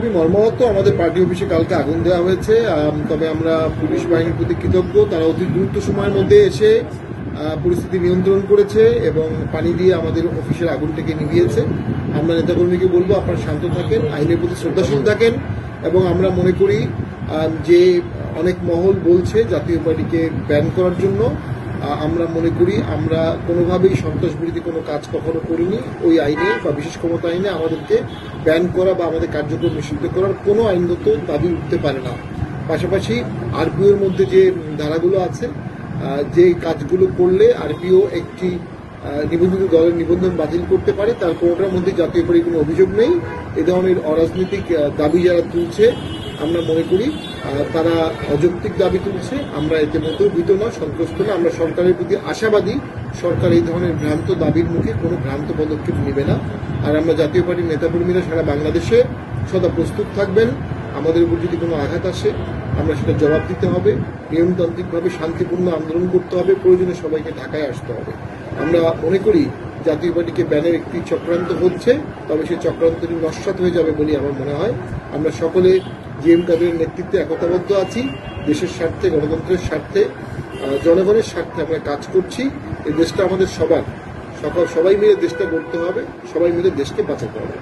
খুবই মর্মাহত। আমাদের পার্টি অফিসে কালকে আগুন দেওয়া হয়েছে। তবে আমরা পুলিশ বাহিনীর প্রতি কৃতজ্ঞ। তারা অতি দ্রুত সময়ের মধ্যে এসে পরিস্থিতি নিয়ন্ত্রণ করেছে এবং পানি দিয়ে আমাদের অফিসের আগুনটাকে নিভিয়েছে। আমরা নেতাকর্মীকে বলবো, আপনারা শান্ত থাকেন, আইনের প্রতি শ্রদ্ধাশীল থাকেন এবং আমরা মনে করি যে অনেক মহল বলছে জাতীয় পার্টিকে ব্যান করার জন্য। আমরা মনে করি আমরা কোনোভাবেই সন্ত্রাসবিরোধী কোনো কাজ কখনো করিনি। ওই আইনে বা বিশেষ ক্ষমতা আইনে আমাদেরকে ব্যান করা বা আমাদের কার্যক্রম নিষিদ্ধ করার কোনো আইনগত দাবি উঠতে পারে না। পাশাপাশি আরপিওর মধ্যে যে ধারাগুলো আছে, যে কাজগুলো করলে আরপিও একটি নিবন্ধিত দলের নিবন্ধন বাতিল করতে পারে, তার কোনোটার মধ্যে জাতীয় পার্টির কোনো অভিযোগ নেই। এ ধরনের অরাজনৈতিক দাবি যারা তুলছে আমরা মনে করি তারা অযৌক্তিক দাবি তুলছে। আমরা এতে মতো ভীত না, সন্তুষ্ট না। আমরা সরকারের প্রতি আশাবাদী, সরকার এই ধরনের ভ্রান্ত দাবির মুখে কোনো ভ্রান্ত পদক্ষেপ নেবে না। আর আমরা জাতীয় পার্টির নেতাকর্মীরা সারা বাংলাদেশে সদা প্রস্তুত থাকবেন। আমাদের উপর যদি কোনো আঘাত আসে আমরা সেটা জবাব দিতে হবে। নিয়মতান্ত্রিকভাবে শান্তিপূর্ণ আন্দোলন করতে হবে, প্রয়োজনে সবাইকে ঢাকায় আসতে হবে। আমরা মনে করি জাতীয় পার্টিকে ব্যানের একটি চক্রান্ত হচ্ছে, তবে সেই চক্রান্তটি নস্যাৎ হয়ে যাবে বলে আমার মনে হয়। আমরা সকলে জিএম কাদেরের নেতৃত্বে একতাবদ্ধ আছি। দেশের স্বার্থে, গণতন্ত্রের স্বার্থে, জনগণের স্বার্থে আমরা কাজ করছি। এই দেশটা আমাদের সবার, সবাই মিলে দেশটা গড়তে হবে, সবাই মিলে দেশকে বাঁচাতে হবে।